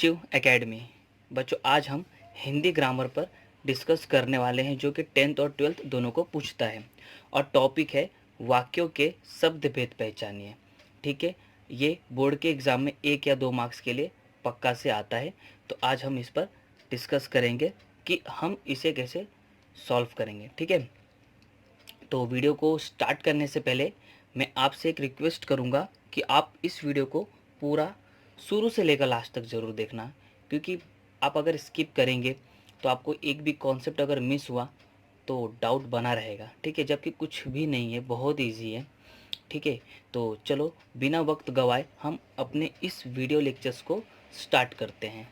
Shiv academy. बच्चों, आज हम हिंदी ग्रामर पर डिस्कस करने वाले हैं जो कि 10th और 12th दोनों को पूछता है। और टॉपिक है वाक्यों के शब्द भेद पहचानिए। ठीक है, ये बोर्ड के एग्ज़ाम में 1 या 2 मार्क्स के लिए पक्का से आता है। तो आज हम इस पर डिस्कस करेंगे कि हम इसे कैसे सॉल्व करेंगे। ठीक है, तो वीडियो को स्टार्ट करने से पहले मैं आपसे एक रिक्वेस्ट करूंगा कि आप इस वीडियो को पूरा शुरू से लेकर लास्ट तक ज़रूर देखना, क्योंकि आप अगर स्किप करेंगे तो आपको एक भी कॉन्सेप्ट अगर मिस हुआ तो डाउट बना रहेगा। ठीक है, जबकि कुछ भी नहीं है, बहुत ईजी है। ठीक है, तो चलो बिना वक्त गवाए हम अपने इस वीडियो लेक्चर्स को स्टार्ट करते हैं।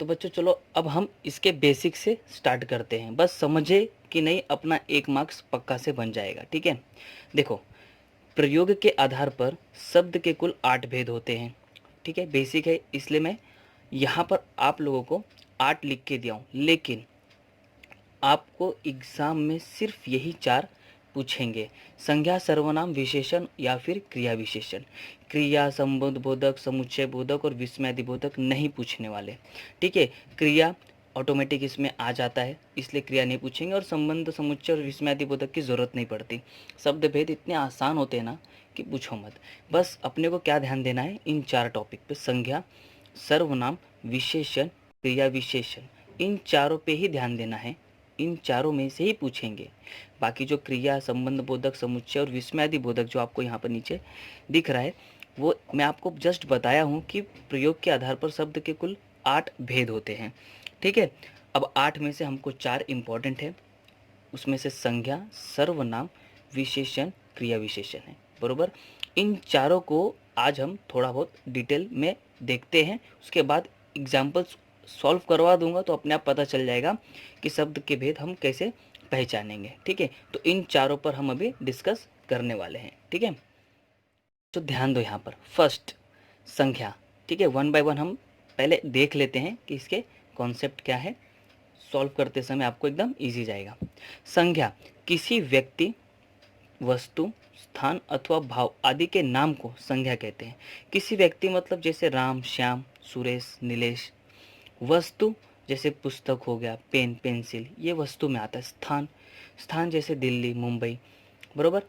तो बच्चों चलो अब हम इसके बेसिक से स्टार्ट करते हैं। बस समझे कि नहीं, अपना 1 मार्क्स पक्का से बन जाएगा। ठीक है, देखो, प्रयोग के आधार पर शब्द के कुल 8 भेद होते हैं। ठीक है, बेसिक है, इसलिए मैं यहाँ पर आप लोगों को 8 लिख के दिया हूँ, लेकिन आपको एग्ज़ाम में सिर्फ यही 4 पूछेंगे। संज्ञा, सर्वनाम, विशेषण या फिर क्रिया विशेषण। क्रिया, संबंध बोधक, समुच्चय बोधक और विस्मयादि बोधक नहीं पूछने वाले। ठीक है, क्रिया ऑटोमेटिक इसमें आ जाता है, इसलिए क्रिया नहीं पूछेंगे, और संबंध, समुच्चय और विस्मयादि बोधक की ज़रूरत नहीं पड़ती। शब्द भेद इतने आसान होते हैं ना कि पूछो मत। बस अपने को क्या ध्यान देना है, इन 4 टॉपिक पे, संज्ञा, सर्वनाम, विशेषण, क्रिया विशेषण, इन चारों पे ही ध्यान देना है। इन चारों में से ही पूछेंगे। बाकी जो क्रिया, संबंध बोधक, समुच्चय और विस्मयादि बोधक जो आपको यहाँ पर नीचे दिख रहा है, वो मैं आपको जस्ट बताया हूँ कि प्रयोग के आधार पर शब्द के कुल 8 भेद होते हैं। ठीक है, अब 8 में से हमको 4 इंपॉर्टेंट है, उसमें से संज्ञा, सर्वनाम, विशेषण, क्रिया विशेषण है। बरोबर, इन चारों को आज हम थोड़ा बहुत डिटेल में देखते हैं। उसके बाद एग्जाम्पल्स सॉल्व करवा दूंगा तो अपने आप पता चल जाएगा कि शब्द के भेद हम कैसे पहचानेंगे। ठीक है, तो इन चारों पर हम अभी डिस्कस करने वाले हैं। ठीक है, तो ध्यान दो यहाँ पर। फर्स्ट, संख्या। ठीक है, 1 बाय 1 हम पहले देख लेते हैं कि इसके कॉन्सेप्ट क्या है। सॉल्व करते समय आपको एकदम इजी जाएगा। संज्ञा, किसी व्यक्ति, वस्तु, स्थान अथवा भाव आदि के नाम को संज्ञा कहते हैं। किसी व्यक्ति मतलब जैसे राम, श्याम, सुरेश, नीलेश। वस्तु जैसे पुस्तक हो गया, पेन, पेंसिल, ये वस्तु में आता है। स्थान, स्थान जैसे दिल्ली, मुंबई। बरोबर,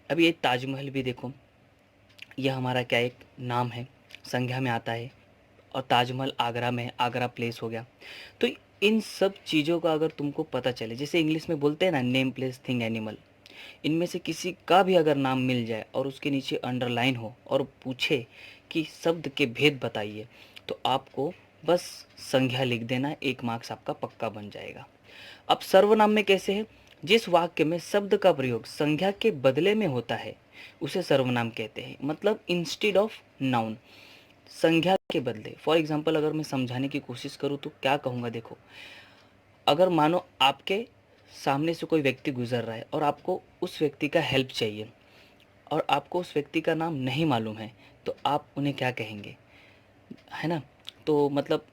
अब ये ताजमहल भी देखो, यह हमारा क्या एक नाम है, संज्ञा में आता है। और ताजमहल आगरा में है, आगरा प्लेस हो गया। तो इन सब चीज़ों का अगर तुमको पता चले, जैसे इंग्लिश में बोलते हैं ना, नेम, प्लेस, थिंग, एनिमल, इनमें से किसी का भी अगर नाम मिल जाए और उसके नीचे अंडरलाइन हो और पूछे कि शब्द के भेद बताइए, तो आपको बस संज्ञा लिख देना, 1 मार्क्स आपका पक्का बन जाएगा। अब सर्वनाम में कैसे है, जिस वाक्य में शब्द का प्रयोग संज्ञा के बदले में होता है उसे सर्वनाम कहते हैं। मतलब इंस्टेड ऑफ नाउन, संज्ञा के बदले। फॉर एग्जाम्पल, अगर मैं समझाने की कोशिश करूँ तो क्या कहूँगा, देखो, अगर मानो आपके सामने से कोई व्यक्ति गुजर रहा है और आपको उस व्यक्ति का हेल्प चाहिए और आपको उस व्यक्ति का नाम नहीं मालूम है, तो आप उन्हें क्या कहेंगे, है ना। तो मतलब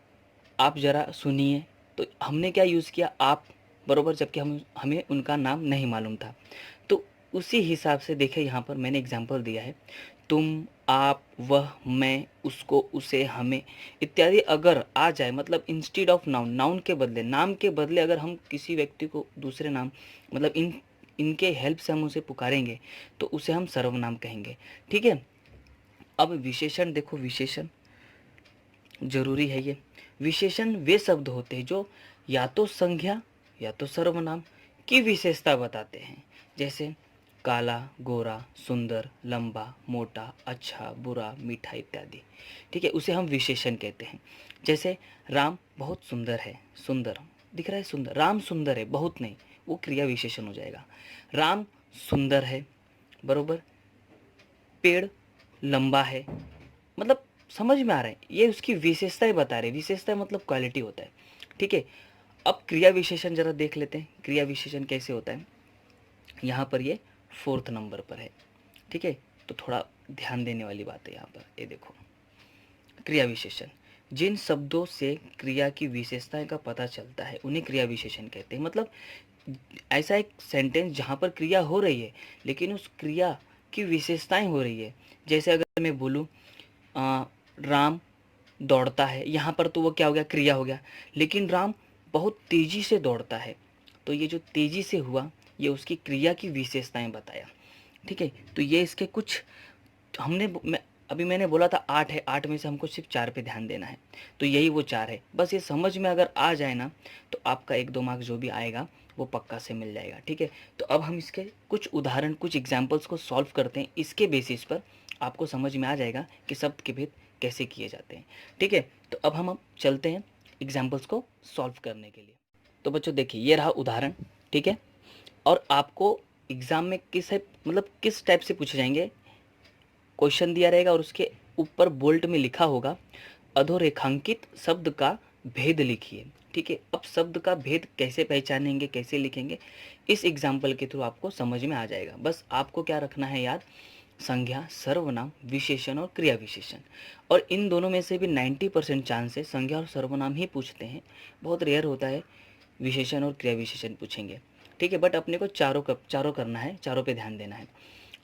आप ज़रा सुनिए, तो हमने क्या यूज़ किया, आप, बरोबर, जबकि हमें उनका नाम नहीं मालूम था। तो उसी हिसाब से देखें, यहाँ पर मैंने एग्जांपल दिया है, तुम, आप, वह, मैं, उसको, उसे, हमें इत्यादि अगर आ जाए, मतलब इंस्टीड ऑफ नाउन, नाउन के बदले, नाम के बदले अगर हम किसी व्यक्ति को दूसरे नाम, मतलब इनके हेल्प से हम उसे पुकारेंगे तो उसे हम सर्वनाम कहेंगे। ठीक है, अब विशेषण देखो, विशेषण जरूरी है ये। विशेषण वे शब्द होते हैं जो या तो संज्ञा या तो सर्वनाम की विशेषता बताते हैं, जैसे काला, गोरा, सुंदर, लंबा, मोटा, अच्छा, बुरा, मीठा इत्यादि। ठीक है, उसे हम विशेषण कहते हैं। जैसे राम बहुत सुंदर है, सुंदर दिख रहा है, सुंदर, राम सुंदर है, बहुत नहीं, वो क्रिया विशेषण हो जाएगा। राम सुंदर है, बरोबर, पेड़ लंबा है, मतलब समझ में आ रहा है, ये उसकी विशेषताएं बता रहे, विशेषता मतलब क्वालिटी होता है। ठीक है, अब क्रिया विशेषण जरा देख लेते हैं, क्रिया विशेषण कैसे होता है। यहाँ पर ये 4th नंबर पर है। ठीक है, तो थोड़ा ध्यान देने वाली बात है यहाँ पर, ये देखो, क्रिया विशेषण, जिन शब्दों से क्रिया की विशेषताएं का पता चलता है उन्हें क्रिया विशेषण कहते हैं। मतलब ऐसा एक सेंटेंस जहाँ पर क्रिया हो रही है लेकिन उस क्रिया की विशेषताएं हो रही है। जैसे अगर मैं बोलूँ, राम दौड़ता है, यहाँ पर तो वो क्या हो गया, क्रिया हो गया। लेकिन राम बहुत तेज़ी से दौड़ता है, तो ये जो तेज़ी से हुआ ये उसकी क्रिया की विशेषताएं बताया। ठीक है, तो ये इसके कुछ अभी मैंने बोला था 8 है, 8 में से हमको सिर्फ 4 पे ध्यान देना है, तो यही वो 4 है। बस ये समझ में अगर आ जाए ना तो आपका 1-2 मार्क्स जो भी आएगा वो पक्का से मिल जाएगा। ठीक है, तो अब हम इसके कुछ उदाहरण, कुछ एग्जाम्पल्स को सॉल्व करते हैं। इसके बेसिस पर आपको समझ में आ जाएगा कि शब्द के भेद कैसे किए जाते हैं। ठीक है, तो अब हम चलते हैं एग्जाम्पल्स को सॉल्व करने के लिए। तो बच्चों देखिए, ये रहा उदाहरण। ठीक है, और आपको एग्ज़ाम में किस टाइप से पूछे जाएंगे, क्वेश्चन दिया रहेगा और उसके ऊपर बोल्ट में लिखा होगा अधोरेखांकित शब्द का भेद लिखिए। ठीक है, अब शब्द का भेद कैसे पहचानेंगे, कैसे लिखेंगे, इस एग्जाम्पल के थ्रू आपको समझ में आ जाएगा। बस आपको क्या रखना है याद, संज्ञा, सर्वनाम, विशेषण और क्रिया विशेषण। और इन दोनों में से भी 90% चांस है संज्ञा और सर्वनाम ही पूछते हैं, बहुत रेयर होता है विशेषण और क्रिया विशेषण पूछेंगे। ठीक है, बट अपने को चारों करना है, चारों पे ध्यान देना है।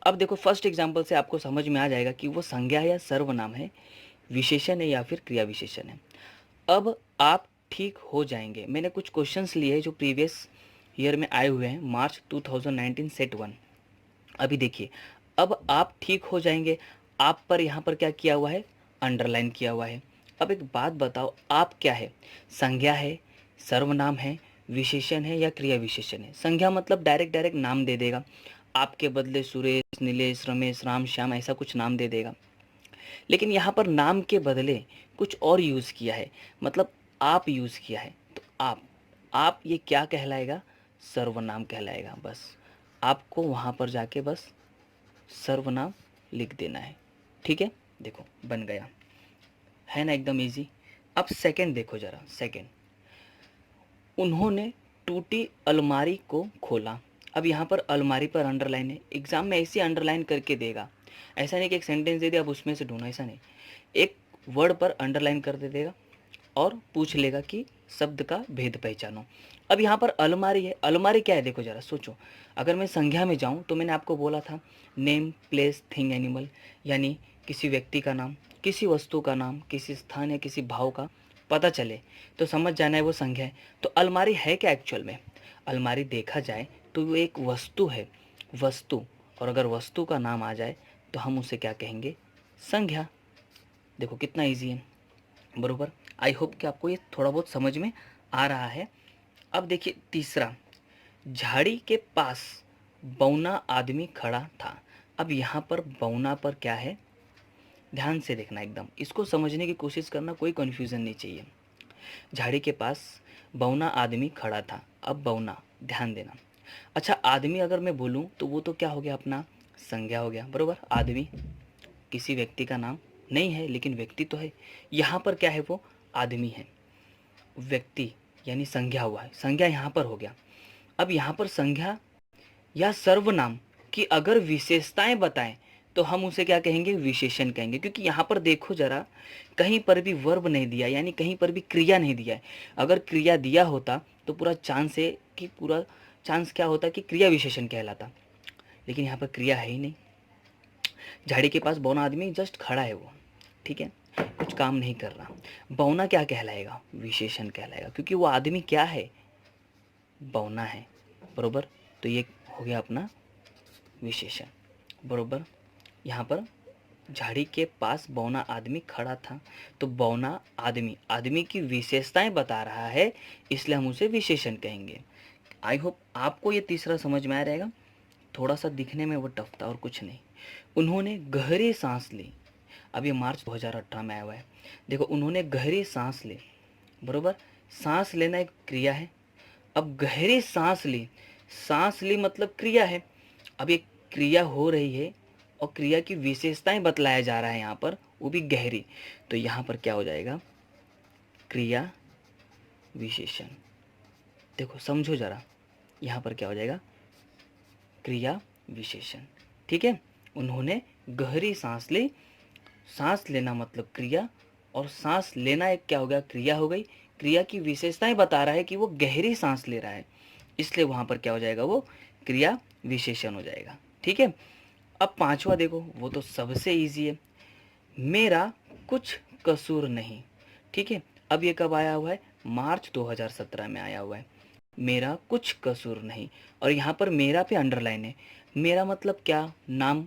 अब देखो, फर्स्ट एग्जांपल से आपको समझ में आ जाएगा कि वो संज्ञा है या सर्वनाम है, विशेषण है या फिर क्रिया विशेषण है। अब आप ठीक हो जाएंगे। मैंने कुछ क्वेश्चंस लिए जो प्रीवियस ईयर में आए हुए हैं, मार्च 2019 सेट 1। अभी देखिए, अब आप ठीक हो जाएंगे। आप पर यहाँ पर क्या किया हुआ है, अंडरलाइन किया हुआ है। अब एक बात बताओ, आप क्या है, संज्ञा है, सर्वनाम है, विशेषण है या क्रिया विशेषण है। संज्ञा मतलब डायरेक्ट नाम दे देगा, आपके बदले सुरेश, नीलेश, रमेश, राम, श्याम ऐसा कुछ नाम दे देगा। लेकिन यहाँ पर नाम के बदले कुछ और यूज़ किया है, मतलब आप यूज़ किया है, तो आप ये क्या कहलाएगा, सर्वनाम कहलाएगा। बस आपको वहाँ पर जाके बस सर्वनाम लिख देना है। ठीक है, देखो बन गया, है ना, एकदम इजी। अब सेकंड देखो जरा, सेकंड, उन्होंने टूटी अलमारी को खोला। अब यहाँ पर अलमारी पर अंडरलाइन है, एग्जाम में ऐसे अंडरलाइन करके देगा, ऐसा नहीं कि एक सेंटेंस दे दिया अब उसमें से ढूंढो, ऐसा नहीं, एक वर्ड पर अंडरलाइन कर दे देगा और पूछ लेगा कि शब्द का भेद पहचानो। अब यहाँ पर अलमारी है, अलमारी क्या है, देखो जरा सोचो। अगर मैं संज्ञा में जाऊँ तो मैंने आपको बोला था नेम, प्लेस, थिंग, एनिमल, यानी किसी व्यक्ति का नाम, किसी वस्तु का नाम, किसी स्थान या किसी भाव का पता चले तो समझ जाना है वो संज्ञा है। तो अलमारी है क्या एक्चुअल में, अलमारी देखा जाए तो वो एक वस्तु है, वस्तु, और अगर वस्तु का नाम आ जाए तो हम उसे क्या कहेंगे, संज्ञा। देखो कितना इजी है, बरोबर। आई होप कि आपको ये थोड़ा बहुत समझ में आ रहा है। अब देखिए तीसरा, झाड़ी के पास बौना आदमी खड़ा था। अब यहाँ पर बौना पर क्या है, ध्यान से देखना, एकदम इसको समझने की कोशिश करना, कोई कन्फ्यूज़न नहीं चाहिए। झाड़ी के पास बौना आदमी खड़ा था, अब बौना, ध्यान देना। अच्छा, आदमी अगर मैं बोलूँ तो वो तो क्या हो गया, अपना संज्ञा हो गया, बरोबर। आदमी किसी व्यक्ति का नाम नहीं है लेकिन व्यक्ति तो है, यहाँ पर क्या है, वो आदमी है, व्यक्ति यानी संज्ञा हुआ है, संज्ञा यहाँ पर हो गया। अब यहाँ पर संज्ञा या सर्वनाम की अगर विशेषताएं बताएं तो हम उसे क्या कहेंगे, विशेषण कहेंगे। क्योंकि यहाँ पर देखो जरा, कहीं पर भी वर्ब नहीं दिया, यानी कहीं पर भी क्रिया नहीं दिया है। अगर क्रिया दिया होता तो पूरा चांस क्या होता कि क्रिया विशेषण कहलाता, लेकिन यहाँ पर क्रिया है ही नहीं। झाड़ी के पास बौना आदमी जस्ट खड़ा है वो, ठीक है, कुछ काम नहीं कर रहा। बौना क्या कहलाएगा, विशेषण कहलाएगा, क्योंकि वो आदमी क्या है, बौना है, बरोबर। तो ये हो गया अपना विशेषण, बरोबर। यहाँ पर झाड़ी के पास बौना आदमी खड़ा था, तो बौना आदमी, आदमी की विशेषताएं बता रहा है, इसलिए हम उसे विशेषण कहेंगे। आई होप आपको ये तीसरा समझ में आ रहेगा। थोड़ा सा दिखने में वो टफ था और कुछ नहीं। उन्होंने गहरी सांस ली। अब ये मार्च 2018 में आया हुआ है। देखो, उन्होंने गहरी सांस ली, बरोबर। सांस लेना एक क्रिया है। अब गहरी सांस ली, सांस ली मतलब क्रिया है। अब ये क्रिया हो रही है और क्रिया की विशेषताएं बतलाया जा रहा है यहाँ पर, वो भी गहरी। तो यहाँ पर क्या हो जाएगा, क्रिया विशेषण। देखो समझो जरा, यहाँ पर क्या हो जाएगा, क्रिया विशेषण। ठीक है, उन्होंने गहरी सांस ली, सांस लेना मतलब क्रिया, और सांस लेना एक क्या हो गया, क्रिया हो गई। क्रिया की विशेषताएं बता रहा है कि वो गहरी सांस ले रहा है, इसलिए वहां पर क्या हो जाएगा, वो क्रिया विशेषण हो जाएगा। ठीक है, अब पांचवा देखो, वो तो सबसे इजी है। मेरा कुछ कसूर नहीं। ठीक है, अब ये कब आया हुआ है? मार्च 2017 में आया हुआ है। मेरा कुछ कसूर नहीं, और यहाँ पर मेरा पे अंडरलाइन है। मेरा मतलब क्या? नाम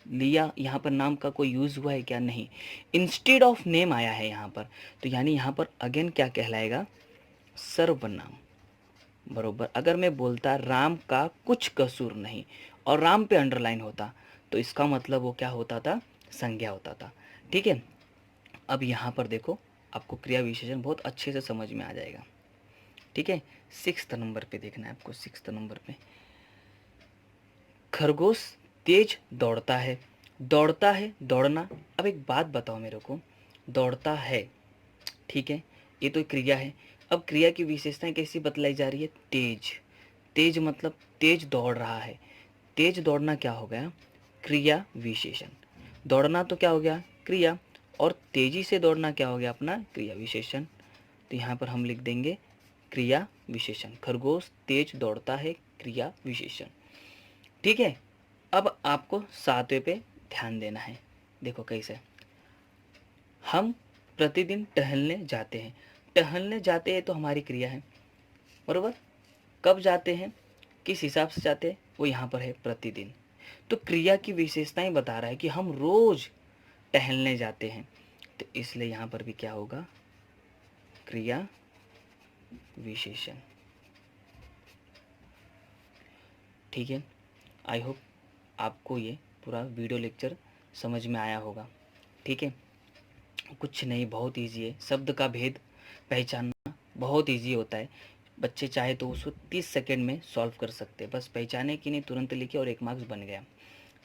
लिया, यहाँ पर नाम का कोई यूज़ हुआ है क्या? नहीं, इंस्टेड ऑफ नेम आया है यहाँ पर। तो यानी यहाँ पर अगेन क्या कहलाएगा? सर्वनाम। बरोबर। अगर मैं बोलता राम का कुछ कसूर नहीं और राम पे अंडरलाइन होता, तो इसका मतलब वो क्या होता था? संज्ञा होता था। ठीक है, अब यहाँ पर देखो, आपको क्रिया विशेषण बहुत अच्छे से समझ में आ जाएगा। ठीक है, 6th नंबर पे देखना है आपको। 6th नंबर पे खरगोश तेज दौड़ता है। दौड़ता है, दौड़ना। अब एक बात बताओ मेरे को, दौड़ता है, ठीक है, ये तो क्रिया है। अब क्रिया की विशेषताएं कैसी बतलाई जा रही है? तेज। तेज मतलब तेज दौड़ रहा है। तेज दौड़ना क्या हो गया? क्रिया विशेषण। दौड़ना तो क्या हो गया? क्रिया। और तेजी से दौड़ना क्या हो गया? अपना क्रिया विशेषण। तो यहाँ पर हम लिख देंगे क्रिया विशेषण। खरगोश तेज दौड़ता है, क्रिया विशेषण। ठीक है, अब आपको 7वें पे ध्यान देना है। देखो कैसे, हम प्रतिदिन टहलने जाते हैं। टहलने जाते हैं तो हमारी क्रिया है, बरोबर। कब जाते हैं, किस हिसाब से जाते हैं, वो यहाँ पर है प्रतिदिन। तो क्रिया की विशेषताएं बता रहा है कि हम रोज टहलने जाते हैं, तो इसलिए यहाँ पर भी क्या होगा? क्रिया विशेषण। ठीक है, आई होप आपको ये पूरा वीडियो लेक्चर समझ में आया होगा। ठीक है, कुछ नहीं, बहुत इजी है। शब्द का भेद पहचानना बहुत इजी होता है। बच्चे चाहे तो उसको 30 सेकेंड में सॉल्व कर सकते हैं। बस पहचाने कि नहीं, तुरंत लिखे और 1 मार्क्स बन गया।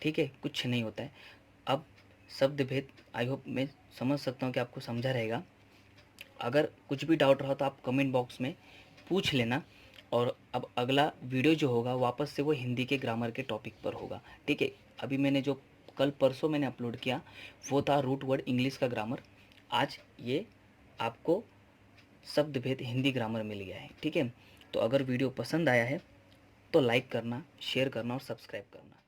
ठीक है, कुछ नहीं होता है। अब शब्द भेद, आई होप मैं समझ सकता हूँ कि आपको समझा रहेगा। अगर कुछ भी डाउट रहा तो आप कमेंट बॉक्स में पूछ लेना। और अब अगला वीडियो जो होगा वापस से वो हिंदी के ग्रामर के टॉपिक पर होगा। ठीक है, अभी मैंने जो कल परसों मैंने अपलोड किया वो था रूट वर्ड इंग्लिश का ग्रामर। आज ये आपको शब्द भेद हिंदी ग्रामर मिल गया है। ठीक है, तो अगर वीडियो पसंद आया है तो लाइक करना, शेयर करना और सब्सक्राइब करना।